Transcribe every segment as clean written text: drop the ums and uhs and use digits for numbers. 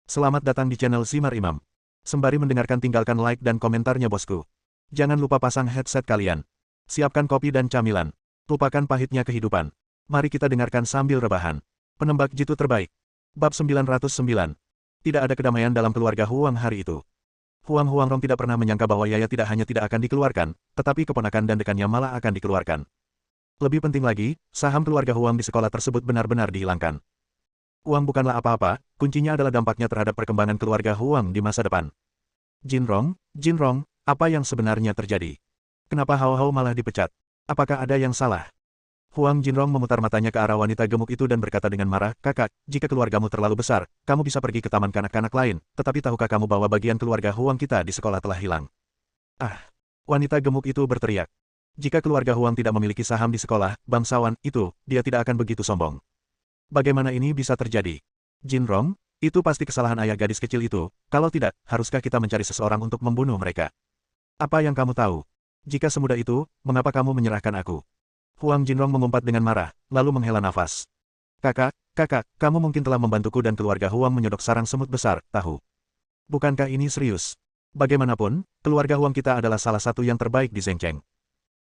Selamat datang di channel Simar Imam. Sembari mendengarkan tinggalkan like dan komentarnya bosku. Jangan lupa pasang headset kalian. Siapkan kopi dan camilan. Lupakan pahitnya kehidupan. Mari kita dengarkan sambil rebahan. Penembak jitu terbaik. Bab 909. Tidak ada kedamaian dalam keluarga Huang hari itu. Huang Huangrong tidak pernah menyangka bahwa Yaya tidak hanya tidak akan dikeluarkan, tetapi keponakan dan dekannya malah akan dikeluarkan. Lebih penting lagi, saham keluarga Huang di sekolah tersebut benar-benar dihilangkan. Uang bukanlah apa-apa, kuncinya adalah dampaknya terhadap perkembangan keluarga Huang di masa depan. Jinrong, apa yang sebenarnya terjadi? Kenapa Hao Hao malah dipecat? Apakah ada yang salah? Huang Jinrong memutar matanya ke arah wanita gemuk itu dan berkata dengan marah, "Kakak, jika keluargamu terlalu besar, kamu bisa pergi ke taman kanak-kanak lain, tetapi tahukah kamu bahwa bagian keluarga Huang kita di sekolah telah hilang?" Ah! Wanita gemuk itu berteriak. Jika keluarga Huang tidak memiliki saham di sekolah, bangsawan itu, dia tidak akan begitu sombong. Bagaimana ini bisa terjadi? Jinrong, itu pasti kesalahan ayah gadis kecil itu, kalau tidak, haruskah kita mencari seseorang untuk membunuh mereka? Apa yang kamu tahu? Jika semudah itu, mengapa kamu menyerahkan aku? Huang Jinrong mengumpat dengan marah, lalu menghela nafas. Kakak, kamu mungkin telah membantuku dan keluarga Huang menyodok sarang semut besar, tahu? Bukankah ini serius? Bagaimanapun, keluarga Huang kita adalah salah satu yang terbaik di Zhengcheng.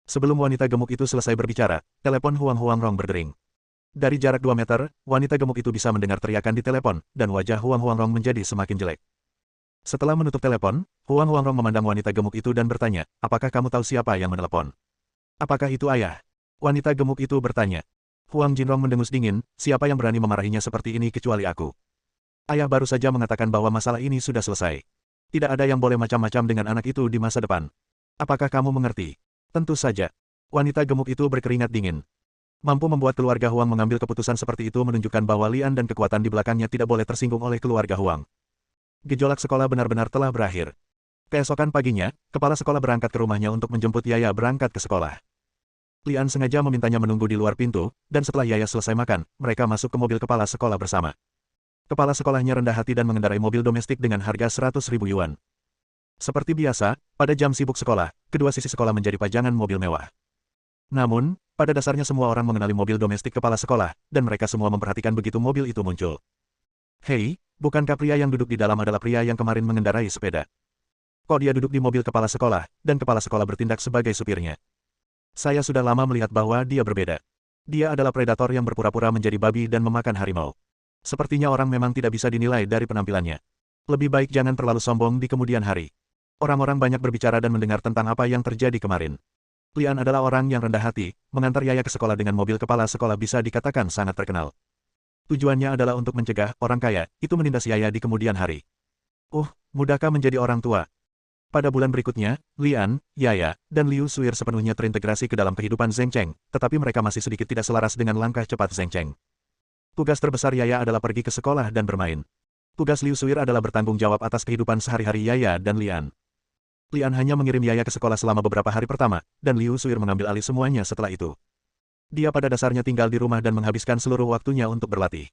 Sebelum wanita gemuk itu selesai berbicara, telepon Huang Huangrong berdering. Dari jarak 2 meter, wanita gemuk itu bisa mendengar teriakan di telepon, dan wajah Huang Huangrong menjadi semakin jelek. Setelah menutup telepon, Huang Huangrong memandang wanita gemuk itu dan bertanya, "Apakah kamu tahu siapa yang menelepon?" "Apakah itu ayah?" Wanita gemuk itu bertanya. Huang Jinrong mendengus dingin, "Siapa yang berani memarahinya seperti ini kecuali aku? Ayah baru saja mengatakan bahwa masalah ini sudah selesai. Tidak ada yang boleh macam-macam dengan anak itu di masa depan. Apakah kamu mengerti?" "Tentu saja." Wanita gemuk itu berkeringat dingin. Mampu membuat keluarga Huang mengambil keputusan seperti itu menunjukkan bahwa Lian dan kekuatan di belakangnya tidak boleh tersinggung oleh keluarga Huang. Gejolak sekolah benar-benar telah berakhir. Keesokan paginya, kepala sekolah berangkat ke rumahnya untuk menjemput Yaya berangkat ke sekolah. Lian sengaja memintanya menunggu di luar pintu, dan setelah Yaya selesai makan, mereka masuk ke mobil kepala sekolah bersama. Kepala sekolahnya rendah hati dan mengendarai mobil domestik dengan harga 100.000 yuan. Seperti biasa, pada jam sibuk sekolah, kedua sisi sekolah menjadi pajangan mobil mewah. Namun, pada dasarnya semua orang mengenali mobil domestik kepala sekolah, dan mereka semua memperhatikan begitu mobil itu muncul. "Hei, bukankah pria yang duduk di dalam adalah pria yang kemarin mengendarai sepeda? Kok dia duduk di mobil kepala sekolah, dan kepala sekolah bertindak sebagai supirnya? Saya sudah lama melihat bahwa dia berbeda. Dia adalah predator yang berpura-pura menjadi babi dan memakan harimau. Sepertinya orang memang tidak bisa dinilai dari penampilannya. Lebih baik jangan terlalu sombong di kemudian hari." Orang-orang banyak berbicara dan mendengar tentang apa yang terjadi kemarin. Lian adalah orang yang rendah hati, mengantar Yaya ke sekolah dengan mobil kepala sekolah bisa dikatakan sangat terkenal. Tujuannya adalah untuk mencegah orang kaya itu menindas Yaya di kemudian hari. Mudahkah menjadi orang tua? Pada bulan berikutnya, Lian, Yaya, dan Liu Suir sepenuhnya terintegrasi ke dalam kehidupan Zhengcheng, tetapi mereka masih sedikit tidak selaras dengan langkah cepat Zhengcheng. Tugas terbesar Yaya adalah pergi ke sekolah dan bermain. Tugas Liu Suir adalah bertanggung jawab atas kehidupan sehari-hari Yaya dan Lian. Lian hanya mengirim Yaya ke sekolah selama beberapa hari pertama, dan Liu Suir mengambil alih semuanya setelah itu. Dia pada dasarnya tinggal di rumah dan menghabiskan seluruh waktunya untuk berlatih.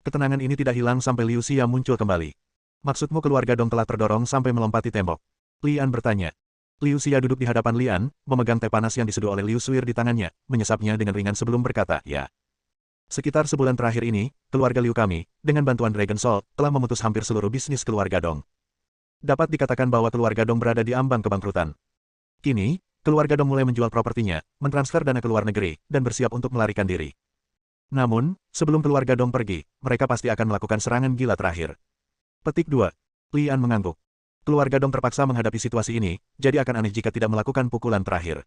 Ketenangan ini tidak hilang sampai Liu Xia muncul kembali. "Maksudmu keluarga Dong telah terdorong sampai melompati tembok?" Lian bertanya. Liu Xia duduk di hadapan Lian, memegang teh panas yang diseduh oleh Liu Suir di tangannya, menyesapnya dengan ringan sebelum berkata, "Ya. Sekitar sebulan terakhir ini, keluarga Liu kami, dengan bantuan Dragon Soul, telah memutus hampir seluruh bisnis keluarga Dong. Dapat dikatakan bahwa keluarga Dong berada di ambang kebangkrutan. Kini, keluarga Dong mulai menjual propertinya, mentransfer dana ke luar negeri, dan bersiap untuk melarikan diri. Namun, sebelum keluarga Dong pergi, mereka pasti akan melakukan serangan gila terakhir." Petik 2. Lian mengangguk. Keluarga Dong terpaksa menghadapi situasi ini, jadi akan aneh jika tidak melakukan pukulan terakhir.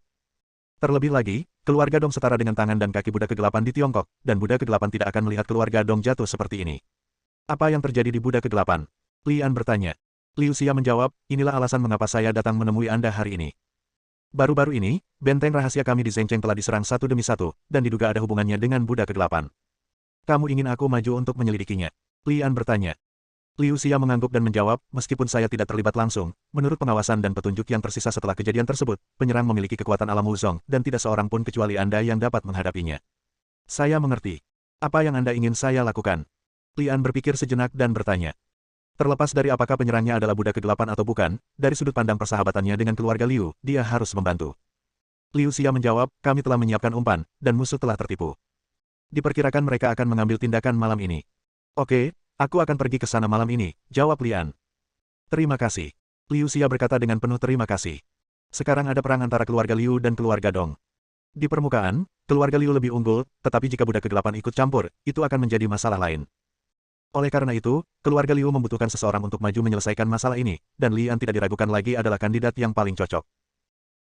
Terlebih lagi, keluarga Dong setara dengan tangan dan kaki Buddha kegelapan di Tiongkok, dan Buddha kegelapan tidak akan melihat keluarga Dong jatuh seperti ini. "Apa yang terjadi di Buddha kegelapan?" Lian bertanya. Liu Xia menjawab, "Inilah alasan mengapa saya datang menemui Anda hari ini. Baru-baru ini, benteng rahasia kami di Zhengcheng telah diserang satu demi satu, dan diduga ada hubungannya dengan Buddha kegelapan. Kamu ingin aku maju untuk menyelidikinya?" Lian bertanya. Liu Xia mengangguk dan menjawab, "Meskipun saya tidak terlibat langsung, menurut pengawasan dan petunjuk yang tersisa setelah kejadian tersebut, penyerang memiliki kekuatan alam Wuzong, dan tidak seorang pun kecuali Anda yang dapat menghadapinya." "Saya mengerti. Apa yang Anda ingin saya lakukan?" Lian berpikir sejenak dan bertanya. Terlepas dari apakah penyerangnya adalah Buddha kegelapan atau bukan, dari sudut pandang persahabatannya dengan keluarga Liu, dia harus membantu. Liu Xia menjawab, "Kami telah menyiapkan umpan, dan musuh telah tertipu. Diperkirakan mereka akan mengambil tindakan malam ini." "Oke, Aku akan pergi ke sana malam ini, jawab Lian. Terima kasih. Liu Xia berkata dengan penuh terima kasih. Sekarang ada perang antara keluarga Liu dan keluarga Dong. Di permukaan, keluarga Liu lebih unggul, tetapi jika budak kegelapan ikut campur, itu akan menjadi masalah lain. Oleh karena itu, keluarga Liu membutuhkan seseorang untuk maju menyelesaikan masalah ini, dan Lian tidak diragukan lagi adalah kandidat yang paling cocok.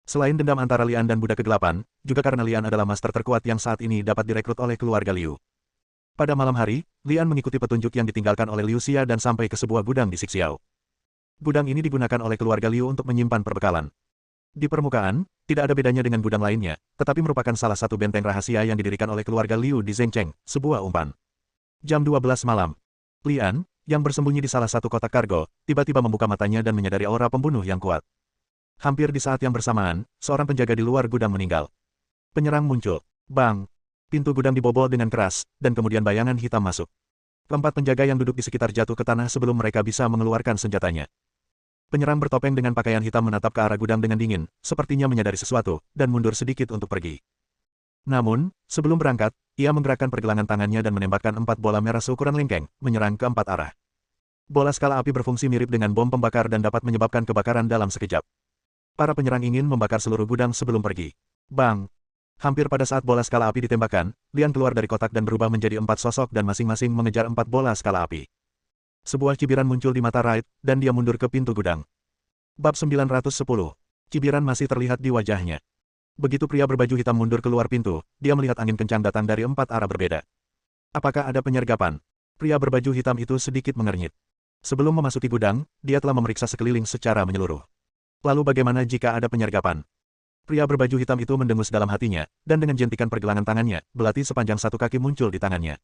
Selain dendam antara Lian dan budak kegelapan, juga karena Lian adalah master terkuat yang saat ini dapat direkrut oleh keluarga Liu. Pada malam hari, Lian mengikuti petunjuk yang ditinggalkan oleh Liu Xia dan sampai ke sebuah gudang di Xixiao. Gudang ini digunakan oleh keluarga Liu untuk menyimpan perbekalan. Di permukaan, tidak ada bedanya dengan gudang lainnya, tetapi merupakan salah satu benteng rahasia yang didirikan oleh keluarga Liu di Zhengcheng, sebuah umpan. Jam 12 malam. Lian, yang bersembunyi di salah satu kotak kargo, tiba-tiba membuka matanya dan menyadari aura pembunuh yang kuat. Hampir di saat yang bersamaan, seorang penjaga di luar gudang meninggal. Penyerang muncul. Bang! Pintu gudang dibobol dengan keras, dan kemudian bayangan hitam masuk. Keempat penjaga yang duduk di sekitar jatuh ke tanah sebelum mereka bisa mengeluarkan senjatanya. Penyerang bertopeng dengan pakaian hitam menatap ke arah gudang dengan dingin, sepertinya menyadari sesuatu, dan mundur sedikit untuk pergi. Namun, sebelum berangkat, ia menggerakkan pergelangan tangannya dan menembakkan 4 bola merah seukuran lengkeng, menyerang ke 4 arah. Bola skala api berfungsi mirip dengan bom pembakar dan dapat menyebabkan kebakaran dalam sekejap. Para penyerang ingin membakar seluruh gudang sebelum pergi. Bang! Hampir pada saat bola skala api ditembakkan, Lian keluar dari kotak dan berubah menjadi 4 sosok dan masing-masing mengejar 4 bola skala api. Sebuah cibiran muncul di mata Raid, dan dia mundur ke pintu gudang. Bab 910. Cibiran masih terlihat di wajahnya. Begitu pria berbaju hitam mundur keluar pintu, dia melihat angin kencang datang dari 4 arah berbeda. Apakah ada penyergapan? Pria berbaju hitam itu sedikit mengernyit. Sebelum memasuki gudang, dia telah memeriksa sekeliling secara menyeluruh. Lalu bagaimana jika ada penyergapan? Pria berbaju hitam itu mendengus dalam hatinya, dan dengan jentikan pergelangan tangannya, belati sepanjang 1 kaki muncul di tangannya.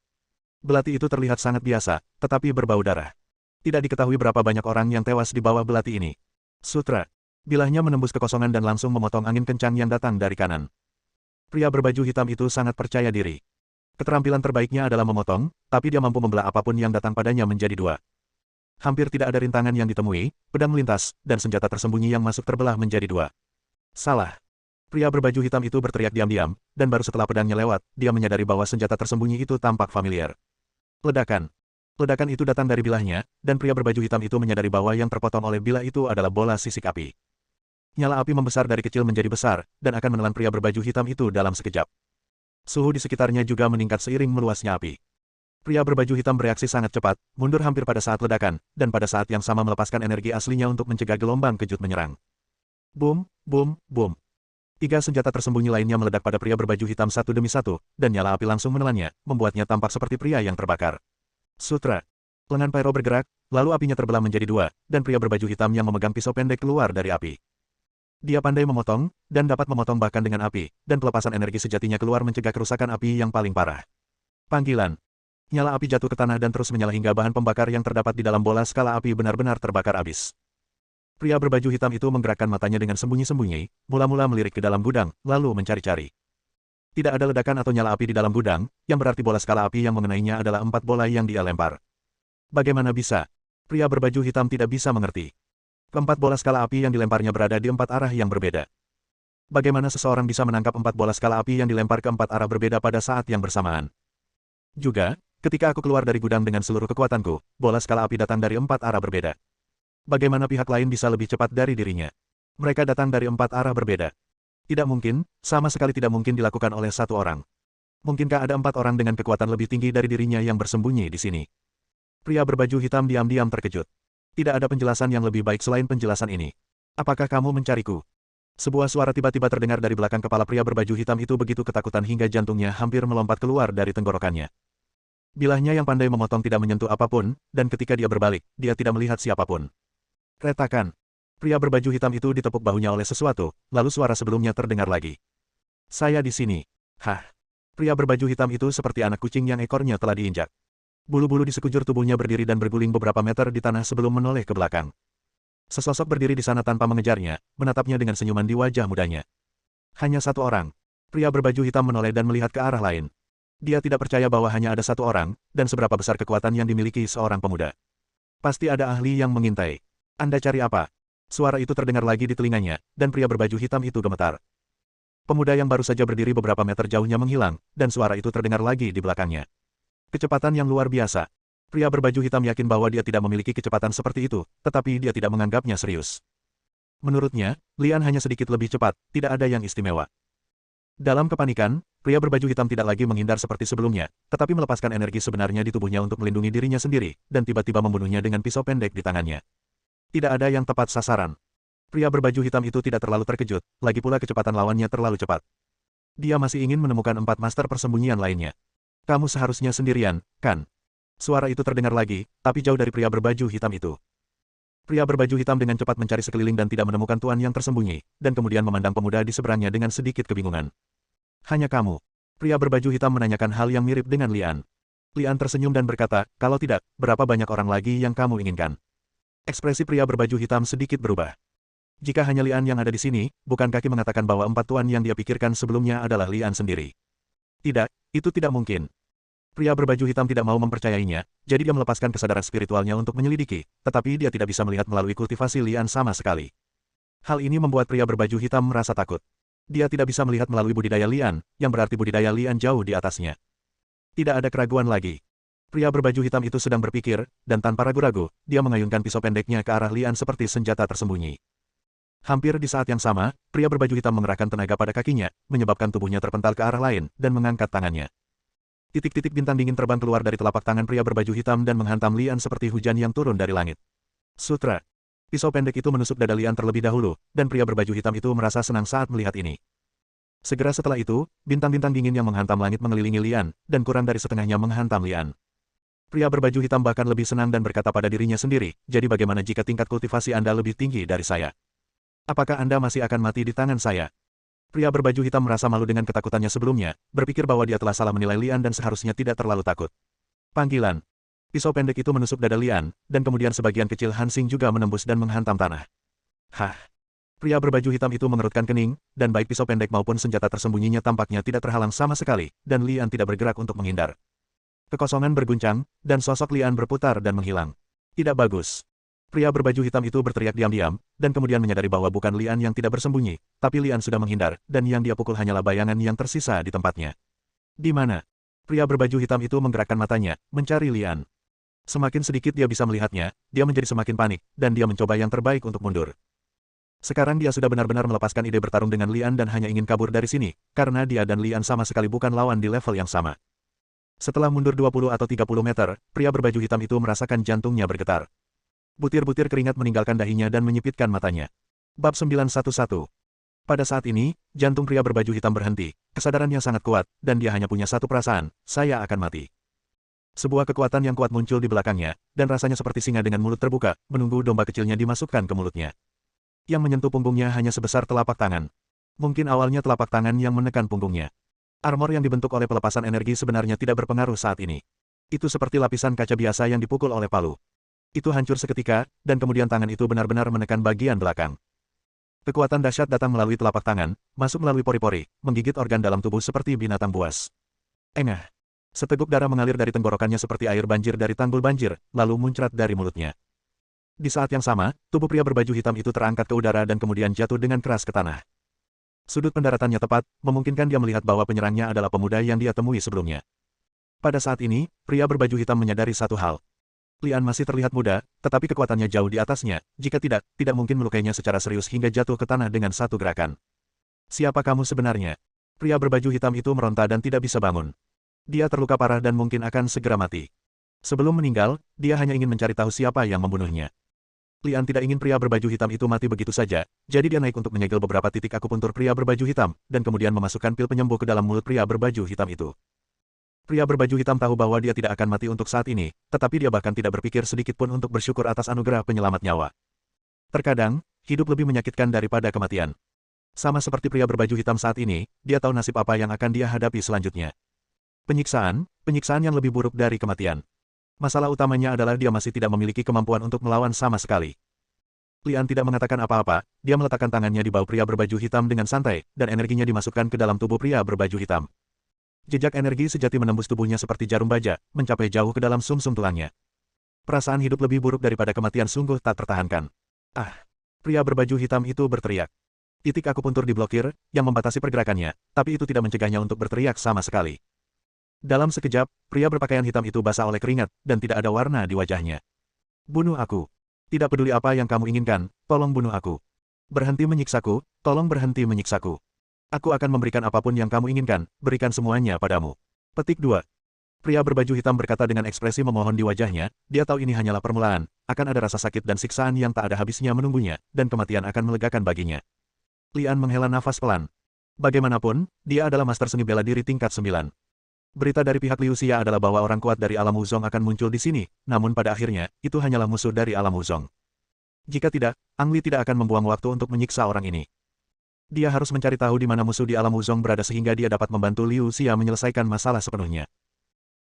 Belati itu terlihat sangat biasa, tetapi berbau darah. Tidak diketahui berapa banyak orang yang tewas di bawah belati ini. Sutra. Bilahnya menembus kekosongan dan langsung memotong angin kencang yang datang dari kanan. Pria berbaju hitam itu sangat percaya diri. Keterampilan terbaiknya adalah memotong, tapi dia mampu membelah apapun yang datang padanya menjadi 2. Hampir tidak ada rintangan yang ditemui, pedang melintas, dan senjata tersembunyi yang masuk terbelah menjadi 2. Salah. Pria berbaju hitam itu berteriak diam-diam, dan baru setelah pedangnya lewat, dia menyadari bahwa senjata tersembunyi itu tampak familiar. Ledakan. Ledakan itu datang dari bilahnya, dan pria berbaju hitam itu menyadari bahwa yang terpotong oleh bilah itu adalah bola sisik api. Nyala api membesar dari kecil menjadi besar, dan akan menelan pria berbaju hitam itu dalam sekejap. Suhu di sekitarnya juga meningkat seiring meluasnya api. Pria berbaju hitam bereaksi sangat cepat, mundur hampir pada saat ledakan, dan pada saat yang sama melepaskan energi aslinya untuk mencegah gelombang kejut menyerang. Boom, boom, boom. 3 senjata tersembunyi lainnya meledak pada pria berbaju hitam satu demi satu, dan nyala api langsung menelannya, membuatnya tampak seperti pria yang terbakar. Sutra. Lengan Pyro bergerak, lalu apinya terbelah menjadi 2, dan pria berbaju hitam yang memegang pisau pendek keluar dari api. Dia pandai memotong, dan dapat memotong bahkan dengan api, dan pelepasan energi sejatinya keluar mencegah kerusakan api yang paling parah. Panggilan. Nyala api jatuh ke tanah dan terus menyala hingga bahan pembakar yang terdapat di dalam bola skala api benar-benar terbakar habis. Pria berbaju hitam itu menggerakkan matanya dengan sembunyi-sembunyi, mula-mula melirik ke dalam gudang, lalu mencari-cari. Tidak ada ledakan atau nyala api di dalam gudang, yang berarti bola skala api yang mengenainya adalah 4 bola yang dia lempar. Bagaimana bisa? Pria berbaju hitam tidak bisa mengerti. Keempat bola skala api yang dilemparnya berada di 4 arah yang berbeda. Bagaimana seseorang bisa menangkap 4 bola skala api yang dilempar ke 4 arah berbeda pada saat yang bersamaan? Juga, ketika aku keluar dari gudang dengan seluruh kekuatanku, bola skala api datang dari 4 arah berbeda. Bagaimana pihak lain bisa lebih cepat dari dirinya? Mereka datang dari 4 arah berbeda. Tidak mungkin, sama sekali tidak mungkin dilakukan oleh 1 orang. Mungkinkah ada 4 orang dengan kekuatan lebih tinggi dari dirinya yang bersembunyi di sini? Pria berbaju hitam diam-diam terkejut. Tidak ada penjelasan yang lebih baik selain penjelasan ini. Apakah kamu mencariku? Sebuah suara tiba-tiba terdengar dari belakang kepala pria berbaju hitam itu begitu ketakutan hingga jantungnya hampir melompat keluar dari tenggorokannya. Bilahnya yang pandai memotong tidak menyentuh apapun, dan ketika dia berbalik, dia tidak melihat siapapun. Retakan. Pria berbaju hitam itu ditepuk bahunya oleh sesuatu, lalu suara sebelumnya terdengar lagi. Saya di sini. Hah. Pria berbaju hitam itu seperti anak kucing yang ekornya telah diinjak. Bulu-bulu di sekujur tubuhnya berdiri dan berguling beberapa meter di tanah sebelum menoleh ke belakang. Sesosok berdiri di sana tanpa mengejarnya, menatapnya dengan senyuman di wajah mudanya. Hanya 1 orang. Pria berbaju hitam menoleh dan melihat ke arah lain. Dia tidak percaya bahwa hanya ada 1 orang, dan seberapa besar kekuatan yang dimiliki seorang pemuda. Pasti ada ahli yang mengintai. Anda cari apa? Suara itu terdengar lagi di telinganya, dan pria berbaju hitam itu gemetar. Pemuda yang baru saja berdiri beberapa meter jauhnya menghilang, dan suara itu terdengar lagi di belakangnya. Kecepatan yang luar biasa. Pria berbaju hitam yakin bahwa dia tidak memiliki kecepatan seperti itu, tetapi dia tidak menganggapnya serius. Menurutnya, Lian hanya sedikit lebih cepat, tidak ada yang istimewa. Dalam kepanikan, pria berbaju hitam tidak lagi menghindar seperti sebelumnya, tetapi melepaskan energi sebenarnya di tubuhnya untuk melindungi dirinya sendiri, dan tiba-tiba membunuhnya dengan pisau pendek di tangannya. Tidak ada yang tepat sasaran. Pria berbaju hitam itu tidak terlalu terkejut, lagi pula kecepatan lawannya terlalu cepat. Dia masih ingin menemukan 4 master persembunyian lainnya. Kamu seharusnya sendirian, kan? Suara itu terdengar lagi, tapi jauh dari pria berbaju hitam itu. Pria berbaju hitam dengan cepat mencari sekeliling dan tidak menemukan tuan yang tersembunyi, dan kemudian memandang pemuda di seberangnya dengan sedikit kebingungan. Hanya kamu. Pria berbaju hitam menanyakan hal yang mirip dengan Lian. Lian tersenyum dan berkata, kalau tidak, berapa banyak orang lagi yang kamu inginkan? Ekspresi pria berbaju hitam sedikit berubah. Jika hanya Lian yang ada di sini, bukan kaki mengatakan bahwa 4 tuan yang dia pikirkan sebelumnya adalah Lian sendiri. Tidak, itu tidak mungkin. Pria berbaju hitam tidak mau mempercayainya, jadi dia melepaskan kesadaran spiritualnya untuk menyelidiki, tetapi dia tidak bisa melihat melalui kultivasi Lian sama sekali. Hal ini membuat pria berbaju hitam merasa takut. Dia tidak bisa melihat melalui budidaya Lian, yang berarti budidaya Lian jauh di atasnya. Tidak ada keraguan lagi. Pria berbaju hitam itu sedang berpikir, dan tanpa ragu-ragu, dia mengayunkan pisau pendeknya ke arah Lian seperti senjata tersembunyi. Hampir di saat yang sama, pria berbaju hitam mengerahkan tenaga pada kakinya, menyebabkan tubuhnya terpental ke arah lain, dan mengangkat tangannya. Titik-titik bintang dingin terbang keluar dari telapak tangan pria berbaju hitam dan menghantam Lian seperti hujan yang turun dari langit. Sutra. Pisau pendek itu menusuk dada Lian terlebih dahulu, dan pria berbaju hitam itu merasa senang saat melihat ini. Segera setelah itu, bintang-bintang dingin yang menghantam langit mengelilingi Lian, dan kurang dari setengahnya menghantam Lian. Pria berbaju hitam bahkan lebih senang dan berkata pada dirinya sendiri, jadi bagaimana jika tingkat kultivasi Anda lebih tinggi dari saya? Apakah Anda masih akan mati di tangan saya? Pria berbaju hitam merasa malu dengan ketakutannya sebelumnya, berpikir bahwa dia telah salah menilai Lian dan seharusnya tidak terlalu takut. Panggilan. Pisau pendek itu menusuk dada Lian, dan kemudian sebagian kecil Hansing juga menembus dan menghantam tanah. Hah! Pria berbaju hitam itu mengerutkan kening, dan baik pisau pendek maupun senjata tersembunyinya tampaknya tidak terhalang sama sekali, dan Lian tidak bergerak untuk menghindar. Kekosongan berguncang, dan sosok Lian berputar dan menghilang. Tidak bagus. Pria berbaju hitam itu berteriak diam-diam, dan kemudian menyadari bahwa bukan Lian yang tidak bersembunyi, tapi Lian sudah menghindar, dan yang dia pukul hanyalah bayangan yang tersisa di tempatnya. Di mana? Pria berbaju hitam itu menggerakkan matanya, mencari Lian. Semakin sedikit dia bisa melihatnya, dia menjadi semakin panik, dan dia mencoba yang terbaik untuk mundur. Sekarang dia sudah benar-benar melepaskan ide bertarung dengan Lian dan hanya ingin kabur dari sini, karena dia dan Lian sama sekali bukan lawan di level yang sama. Setelah mundur 20 atau 30 meter, pria berbaju hitam itu merasakan jantungnya bergetar. Butir-butir keringat meninggalkan dahinya dan menyipitkan matanya. Bab 911. Pada saat ini, jantung pria berbaju hitam berhenti, kesadarannya sangat kuat, dan dia hanya punya satu perasaan, saya akan mati. Sebuah kekuatan yang kuat muncul di belakangnya, dan rasanya seperti singa dengan mulut terbuka, menunggu domba kecilnya dimasukkan ke mulutnya. Yang menyentuh punggungnya hanya sebesar telapak tangan. Mungkin awalnya telapak tangan yang menekan punggungnya. Armor yang dibentuk oleh pelepasan energi sebenarnya tidak berpengaruh saat ini. Itu seperti lapisan kaca biasa yang dipukul oleh palu. Itu hancur seketika, dan kemudian tangan itu benar-benar menekan bagian belakang. Kekuatan dahsyat datang melalui telapak tangan, masuk melalui pori-pori, menggigit organ dalam tubuh seperti binatang buas. Engah. Seteguk darah mengalir dari tenggorokannya seperti air banjir dari tanggul banjir, lalu muncrat dari mulutnya. Di saat yang sama, tubuh pria berbaju hitam itu terangkat ke udara dan kemudian jatuh dengan keras ke tanah. Sudut pendaratannya tepat, memungkinkan dia melihat bahwa penyerangnya adalah pemuda yang dia temui sebelumnya. Pada saat ini, pria berbaju hitam menyadari satu hal. Lian masih terlihat muda, tetapi kekuatannya jauh di atasnya, jika tidak mungkin melukainya secara serius hingga jatuh ke tanah dengan satu gerakan. Siapa kamu sebenarnya? Pria berbaju hitam itu meronta dan tidak bisa bangun. Dia terluka parah dan mungkin akan segera mati. Sebelum meninggal, dia hanya ingin mencari tahu siapa yang membunuhnya. Lian tidak ingin pria berbaju hitam itu mati begitu saja, jadi dia naik untuk menyegel beberapa titik akupuntur pria berbaju hitam, dan kemudian memasukkan pil penyembuh ke dalam mulut pria berbaju hitam itu. Pria berbaju hitam tahu bahwa dia tidak akan mati untuk saat ini, tetapi dia bahkan tidak berpikir sedikitpun untuk bersyukur atas anugerah penyelamat nyawa. Terkadang, hidup lebih menyakitkan daripada kematian. Sama seperti pria berbaju hitam saat ini, dia tahu nasib apa yang akan dia hadapi selanjutnya. Penyiksaan yang lebih buruk dari kematian. Masalah utamanya adalah dia masih tidak memiliki kemampuan untuk melawan sama sekali. Lian tidak mengatakan apa-apa, dia meletakkan tangannya di bahu pria berbaju hitam dengan santai, dan energinya dimasukkan ke dalam tubuh pria berbaju hitam. Jejak energi sejati menembus tubuhnya seperti jarum baja, mencapai jauh ke dalam sumsum tulangnya. Perasaan hidup lebih buruk daripada kematian sungguh tak tertahankan. Ah! Pria berbaju hitam itu berteriak. Titik akupuntur diblokir, yang membatasi pergerakannya, tapi itu tidak mencegahnya untuk berteriak sama sekali. Dalam sekejap, pria berpakaian hitam itu basah oleh keringat, dan tidak ada warna di wajahnya. Bunuh aku. Tidak peduli apa yang kamu inginkan, tolong bunuh aku. Berhenti menyiksaku, tolong berhenti menyiksaku. Aku akan memberikan apapun yang kamu inginkan, berikan semuanya padamu. Petik 2. Pria berbaju hitam berkata dengan ekspresi memohon di wajahnya, dia tahu ini hanyalah permulaan, akan ada rasa sakit dan siksaan yang tak ada habisnya menunggunya, dan kematian akan melegakan baginya. Lian menghela nafas pelan. Bagaimanapun, dia adalah master seni bela diri tingkat 9. Berita dari pihak Liu Xia adalah bahwa orang kuat dari alam Wuzong akan muncul di sini, namun pada akhirnya, itu hanyalah musuh dari alam Wuzong. Jika tidak, Ang Li tidak akan membuang waktu untuk menyiksa orang ini. Dia harus mencari tahu di mana musuh di alam Wuzong berada sehingga dia dapat membantu Liu Xia menyelesaikan masalah sepenuhnya.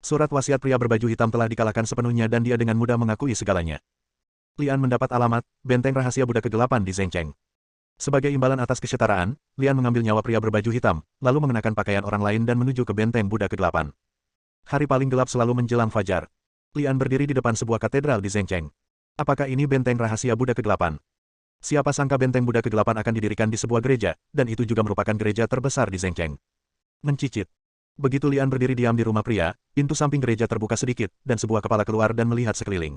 Surat wasiat pria berbaju hitam telah dikalahkan sepenuhnya dan dia dengan mudah mengakui segalanya. Lian mendapat alamat, benteng rahasia Buddha kegelapan di Zhengcheng. Sebagai imbalan atas kesetaraan, Lian mengambil nyawa pria berbaju hitam, lalu mengenakan pakaian orang lain dan menuju ke benteng Buddha kegelapan. Hari paling gelap selalu menjelang fajar. Lian berdiri di depan sebuah katedral di Zhengcheng. Apakah ini benteng rahasia Buddha kegelapan? Siapa sangka benteng Buddha kegelapan akan didirikan di sebuah gereja, dan itu juga merupakan gereja terbesar di Zhengcheng. Mencicit. Begitu Lian berdiri diam di rumah pria, pintu samping gereja terbuka sedikit, dan sebuah kepala keluar dan melihat sekeliling.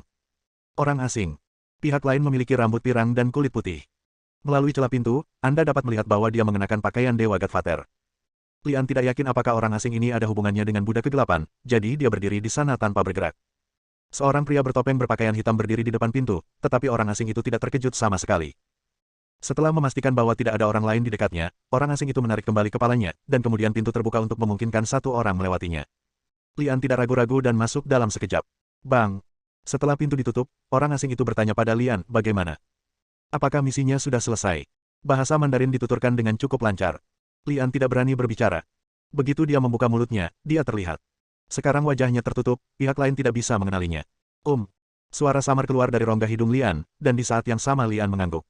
Orang asing. Pihak lain memiliki rambut pirang dan kulit putih. Melalui celah pintu, Anda dapat melihat bahwa dia mengenakan pakaian Dewa Godfather. Lian tidak yakin apakah orang asing ini ada hubungannya dengan Buddha kegelapan, jadi dia berdiri di sana tanpa bergerak. Seorang pria bertopeng berpakaian hitam berdiri di depan pintu, tetapi orang asing itu tidak terkejut sama sekali. Setelah memastikan bahwa tidak ada orang lain di dekatnya, orang asing itu menarik kembali kepalanya, dan kemudian pintu terbuka untuk memungkinkan satu orang melewatinya. Lian tidak ragu-ragu dan masuk dalam sekejap. Bang! Setelah pintu ditutup, orang asing itu bertanya pada Lian, bagaimana? Apakah misinya sudah selesai? Bahasa Mandarin dituturkan dengan cukup lancar. Lian tidak berani berbicara. Begitu dia membuka mulutnya, dia terlihat. Sekarang wajahnya tertutup, pihak lain tidak bisa mengenalinya. Suara samar keluar dari rongga hidung Lian, dan di saat yang sama Lian mengangguk.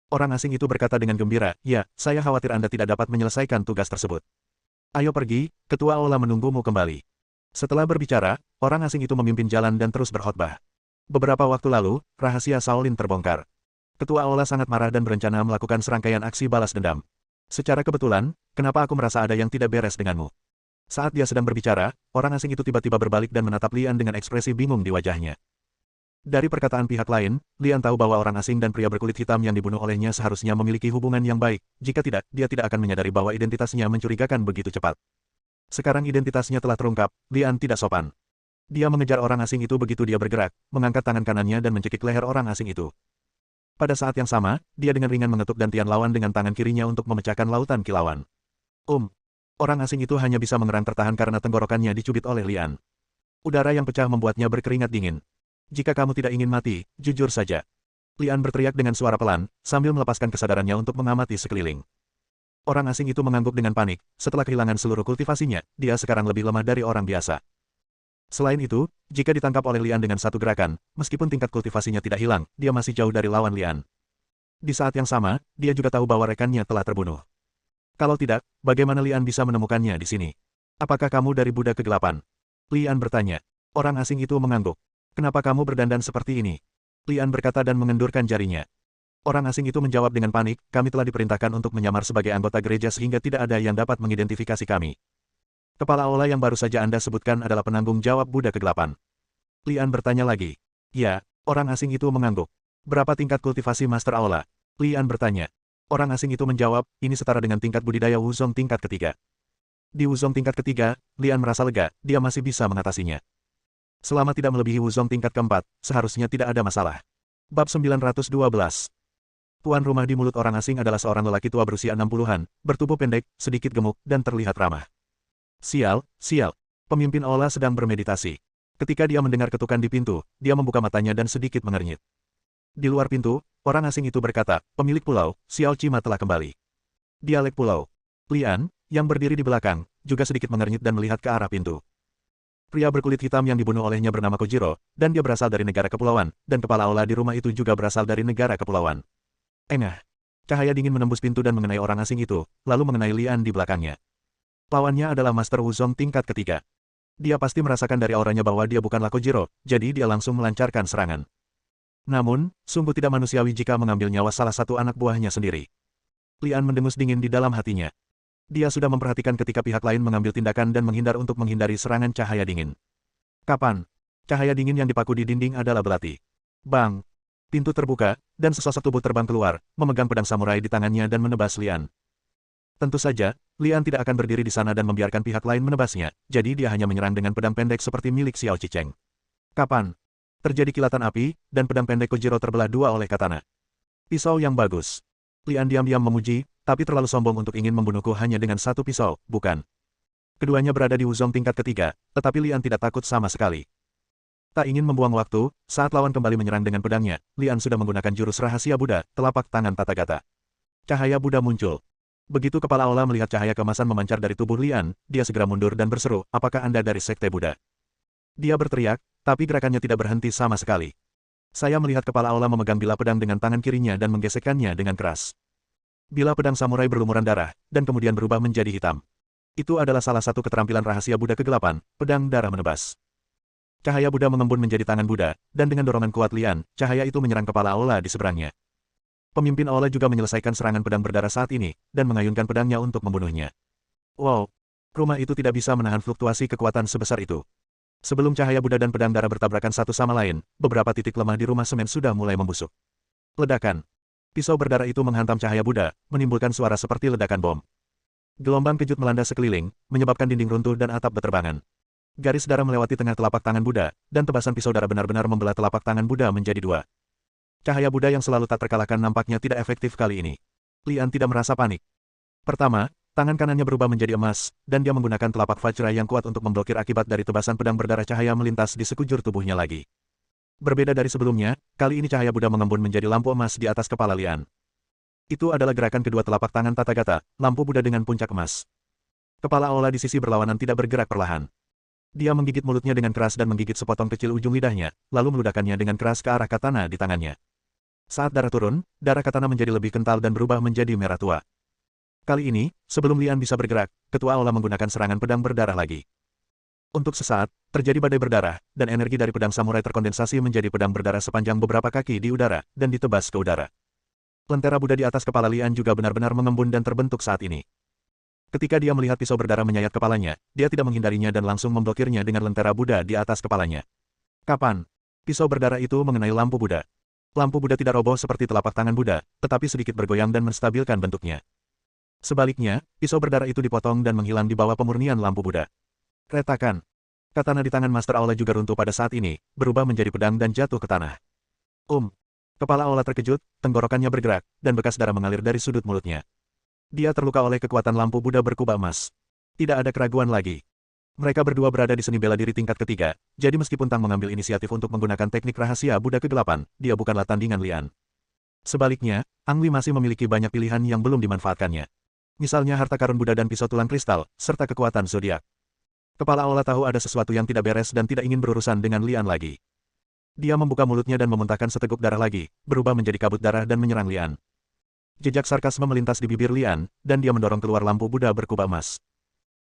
Orang asing itu berkata dengan gembira, ya, saya khawatir Anda tidak dapat menyelesaikan tugas tersebut. Ayo pergi, Ketua Aula menunggumu kembali. Setelah berbicara, orang asing itu memimpin jalan dan terus berkhotbah. Beberapa waktu lalu, rahasia Shaolin terbongkar. Ketua Aula sangat marah dan berencana melakukan serangkaian aksi balas dendam. Secara kebetulan, kenapa aku merasa ada yang tidak beres denganmu? Saat dia sedang berbicara, orang asing itu tiba-tiba berbalik dan menatap Lian dengan ekspresi bingung di wajahnya. Dari perkataan pihak lain, Lian tahu bahwa orang asing dan pria berkulit hitam yang dibunuh olehnya seharusnya memiliki hubungan yang baik, jika tidak, dia tidak akan menyadari bahwa identitasnya mencurigakan begitu cepat. Sekarang identitasnya telah terungkap, Lian tidak sopan. Dia mengejar orang asing itu begitu dia bergerak, mengangkat tangan kanannya dan mencekik leher orang asing itu. Pada saat yang sama, dia dengan ringan mengetuk gantian lawan dengan tangan kirinya untuk memecahkan lautan kilauan. Orang asing itu hanya bisa mengerang tertahan karena tenggorokannya dicubit oleh Lian. Udara yang pecah membuatnya berkeringat dingin. Jika kamu tidak ingin mati, jujur saja. Lian berteriak dengan suara pelan, sambil melepaskan kesadarannya untuk mengamati sekeliling. Orang asing itu mengangguk dengan panik, setelah kehilangan seluruh kultivasinya, dia sekarang lebih lemah dari orang biasa. Selain itu, jika ditangkap oleh Lian dengan satu gerakan, meskipun tingkat kultivasinya tidak hilang, dia masih jauh dari lawan Lian. Di saat yang sama, dia juga tahu bahwa rekannya telah terbunuh. Kalau tidak, bagaimana Lian bisa menemukannya di sini? Apakah kamu dari Buddha kegelapan? Lian bertanya. Orang asing itu mengangguk. Kenapa kamu berdandan seperti ini? Lian berkata dan mengendurkan jarinya. Orang asing itu menjawab dengan panik, kami telah diperintahkan untuk menyamar sebagai anggota gereja sehingga tidak ada yang dapat mengidentifikasi kami. Kepala aula yang baru saja Anda sebutkan adalah penanggung jawab Buddha kegelapan. Lian bertanya lagi. Ya, orang asing itu mengangguk. Berapa tingkat kultivasi Master Aula? Lian bertanya. Orang asing itu menjawab, ini setara dengan tingkat budidaya Wuzong tingkat ketiga. Di Wuzong tingkat ketiga, Lian merasa lega, dia masih bisa mengatasinya. Selama tidak melebihi Wuzong tingkat keempat, seharusnya tidak ada masalah. Bab 912. Tuan rumah di mulut orang asing adalah seorang lelaki tua berusia 60-an, bertubuh pendek, sedikit gemuk, dan terlihat ramah. Sial. Pemimpin Aula sedang bermeditasi. Ketika dia mendengar ketukan di pintu, dia membuka matanya dan sedikit mengernyit. Di luar pintu, orang asing itu berkata, pemilik pulau, Xiao Qima telah kembali. Dialek pulau. Lian, yang berdiri di belakang, juga sedikit mengernyit dan melihat ke arah pintu. Pria berkulit hitam yang dibunuh olehnya bernama Kojiro, dan dia berasal dari negara kepulauan, dan kepala aula di rumah itu juga berasal dari negara kepulauan. Engah. Cahaya dingin menembus pintu dan mengenai orang asing itu, lalu mengenai Lian di belakangnya. Lawannya adalah Master Wuzong tingkat ketiga. Dia pasti merasakan dari auranya bahwa dia bukanlah Kojiro, jadi dia langsung melancarkan serangan. Namun, sungguh tidak manusiawi jika mengambil nyawa salah satu anak buahnya sendiri. Lian mendengus dingin di dalam hatinya. Dia sudah memperhatikan ketika pihak lain mengambil tindakan dan menghindar untuk menghindari serangan cahaya dingin. Kapan? Cahaya dingin yang dipaku di dinding adalah belati. Bang! Pintu terbuka, dan sesosok tubuh terbang keluar, memegang pedang samurai di tangannya dan menebas Lian. Tentu saja, Lian tidak akan berdiri di sana dan membiarkan pihak lain menebasnya, jadi dia hanya menyerang dengan pedang pendek seperti milik Xiao Qicheng. Kapan? Terjadi kilatan api, dan pedang pendek Kojiro terbelah dua oleh katana. Pisau yang bagus. Lian diam-diam memuji, tapi terlalu sombong untuk ingin membunuhku hanya dengan satu pisau, bukan? Keduanya berada di Wuzong tingkat ketiga, tetapi Lian tidak takut sama sekali. Tak ingin membuang waktu, saat lawan kembali menyerang dengan pedangnya, Lian sudah menggunakan jurus rahasia Buddha, telapak tangan Tathagata. Cahaya Buddha muncul. Begitu kepala Aula melihat cahaya kemasan memancar dari tubuh Lian, dia segera mundur dan berseru, apakah Anda dari Sekte Buddha? Dia berteriak, tapi gerakannya tidak berhenti sama sekali. Saya melihat kepala Aula memegang bilah pedang dengan tangan kirinya dan menggesekkannya dengan keras. Bilah pedang samurai berlumuran darah, dan kemudian berubah menjadi hitam. Itu adalah salah satu keterampilan rahasia Buddha kegelapan, pedang darah menebas. Cahaya Buddha mengembun menjadi tangan Buddha, dan dengan dorongan kuat Lian, cahaya itu menyerang kepala Aula di seberangnya. Pemimpin Aula juga menyelesaikan serangan pedang berdarah saat ini, dan mengayunkan pedangnya untuk membunuhnya. Wow! Rumah itu tidak bisa menahan fluktuasi kekuatan sebesar itu. Sebelum cahaya Buddha dan pedang darah bertabrakan satu sama lain, beberapa titik lemah di rumah semen sudah mulai membusuk. Ledakan. Pisau berdarah itu menghantam cahaya Buddha, menimbulkan suara seperti ledakan bom. Gelombang kejut melanda sekeliling, menyebabkan dinding runtuh dan atap berterbangan. Garis darah melewati tengah telapak tangan Buddha, dan tebasan pisau darah benar-benar membelah telapak tangan Buddha menjadi dua. Cahaya Buddha yang selalu tak terkalahkan nampaknya tidak efektif kali ini. Lian tidak merasa panik. Pertama, tangan kanannya berubah menjadi emas, dan dia menggunakan telapak Vajra yang kuat untuk memblokir akibat dari tebasan pedang berdarah cahaya melintas di sekujur tubuhnya lagi. Berbeda dari sebelumnya, kali ini cahaya Buddha mengembun menjadi lampu emas di atas kepala Lian. Itu adalah gerakan kedua telapak tangan Tathagata, lampu Buddha dengan puncak emas. Kepala Aula di sisi berlawanan tidak bergerak perlahan. Dia menggigit mulutnya dengan keras dan menggigit sepotong kecil ujung lidahnya, lalu meludahkannya dengan keras ke arah katana di tangannya. Saat darah turun, darah katana menjadi lebih kental dan berubah menjadi merah tua. Kali ini, sebelum Lian bisa bergerak, ketua Aula menggunakan serangan pedang berdarah lagi. Untuk sesaat, terjadi badai berdarah, dan energi dari pedang samurai terkondensasi menjadi pedang berdarah sepanjang beberapa kaki di udara, dan ditebas ke udara. Lentera Buddha di atas kepala Lian juga benar-benar mengembun dan terbentuk saat ini. Ketika dia melihat pisau berdarah menyayat kepalanya, dia tidak menghindarinya dan langsung memblokirnya dengan lentera Buddha di atas kepalanya. Kapan? Pisau berdarah itu mengenai lampu Buddha. Lampu Buddha tidak roboh seperti telapak tangan Buddha, tetapi sedikit bergoyang dan menstabilkan bentuknya. Sebaliknya, pisau berdarah itu dipotong dan menghilang di bawah pemurnian lampu Buddha. Retakan. Katana di tangan Master Aula juga runtuh pada saat ini, berubah menjadi pedang dan jatuh ke tanah. Kepala Aula terkejut, tenggorokannya bergerak, dan bekas darah mengalir dari sudut mulutnya. Dia terluka oleh kekuatan lampu Buddha berkubah emas. Tidak ada keraguan lagi. Mereka berdua berada di seni bela diri tingkat ketiga, jadi meskipun Tang mengambil inisiatif untuk menggunakan teknik rahasia Buddha kegelapan, dia bukanlah tandingan Lian. Sebaliknya, Ang Li masih memiliki banyak pilihan yang belum dimanfaatkannya. Misalnya harta karun Buddha dan pisau tulang kristal, serta kekuatan zodiak. Kepala Aula tahu ada sesuatu yang tidak beres dan tidak ingin berurusan dengan Lian lagi. Dia membuka mulutnya dan memuntahkan seteguk darah lagi, berubah menjadi kabut darah dan menyerang Lian. Jejak sarkasme melintas di bibir Lian, dan dia mendorong keluar lampu Buddha berkubah emas.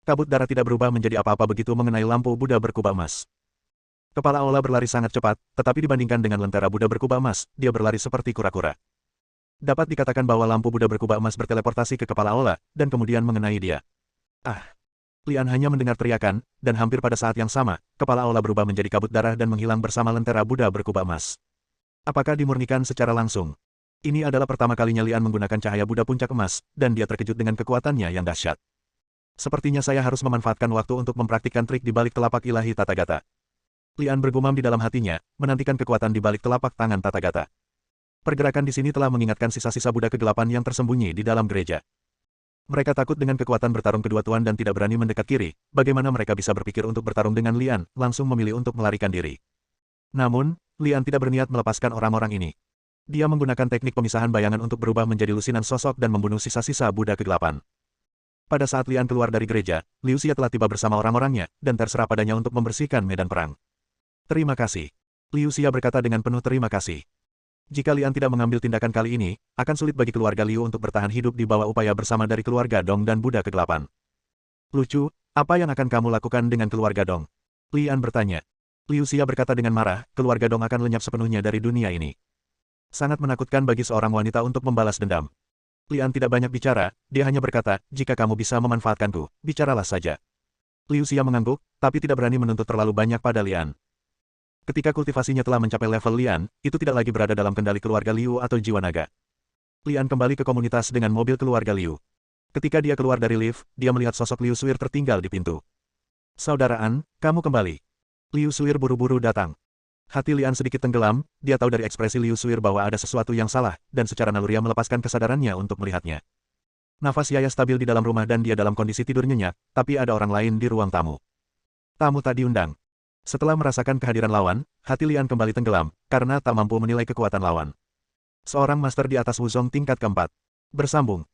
Kabut darah tidak berubah menjadi apa-apa begitu mengenai lampu Buddha berkubah emas. Kepala Aula berlari sangat cepat, tetapi dibandingkan dengan lentera Buddha berkubah emas, dia berlari seperti kura-kura. Dapat dikatakan bahwa lampu Buddha berkubah emas berteleportasi ke kepala Aula, dan kemudian mengenai dia. Lian hanya mendengar teriakan, dan hampir pada saat yang sama, kepala Aula berubah menjadi kabut darah dan menghilang bersama lentera Buddha berkubah emas. Apakah dimurnikan secara langsung? Ini adalah pertama kalinya Lian menggunakan cahaya Buddha puncak emas, dan dia terkejut dengan kekuatannya yang dahsyat. Sepertinya saya harus memanfaatkan waktu untuk mempraktikkan trik di balik telapak ilahi Tathagata. Lian bergumam di dalam hatinya, menantikan kekuatan di balik telapak tangan Tathagata. Pergerakan di sini telah mengingatkan sisa-sisa Buddha kegelapan yang tersembunyi di dalam gereja. Mereka takut dengan kekuatan bertarung kedua tuan dan tidak berani mendekat kiri. Bagaimana mereka bisa berpikir untuk bertarung dengan Lian, langsung memilih untuk melarikan diri. Namun, Lian tidak berniat melepaskan orang-orang ini. Dia menggunakan teknik pemisahan bayangan untuk berubah menjadi lusinan sosok dan membunuh sisa-sisa Buddha kegelapan. Pada saat Lian keluar dari gereja, Liu Xia telah tiba bersama orang-orangnya, dan terserah padanya untuk membersihkan medan perang. Terima kasih. Liu Xia berkata dengan penuh terima kasih. Jika Lian tidak mengambil tindakan kali ini, akan sulit bagi keluarga Liu untuk bertahan hidup di bawah upaya bersama dari keluarga Dong dan Buddha kegelapan. Lucu, apa yang akan kamu lakukan dengan keluarga Dong? Lian bertanya. Liu Xia berkata dengan marah, keluarga Dong akan lenyap sepenuhnya dari dunia ini. Sangat menakutkan bagi seorang wanita untuk membalas dendam. Lian tidak banyak bicara, dia hanya berkata, jika kamu bisa memanfaatkanku, bicaralah saja. Liu Xia mengangguk, tapi tidak berani menuntut terlalu banyak pada Lian. Ketika kultivasinya telah mencapai level Lian, itu tidak lagi berada dalam kendali keluarga Liu atau jiwa naga. Lian kembali ke komunitas dengan mobil keluarga Liu. Ketika dia keluar dari lift, dia melihat sosok Liu Suir tertinggal di pintu. Saudaraan, kamu kembali. Liu Suir buru-buru datang. Hati Lian sedikit tenggelam, dia tahu dari ekspresi Liu Suir bahwa ada sesuatu yang salah, dan secara naluriah melepaskan kesadarannya untuk melihatnya. Nafas Yaya stabil di dalam rumah dan dia dalam kondisi tidur nyenyak, tapi ada orang lain di ruang tamu. Tamu tak diundang. Setelah merasakan kehadiran lawan, hati Lian kembali tenggelam, karena tak mampu menilai kekuatan lawan. Seorang master di atas Wuzong tingkat keempat. Bersambung.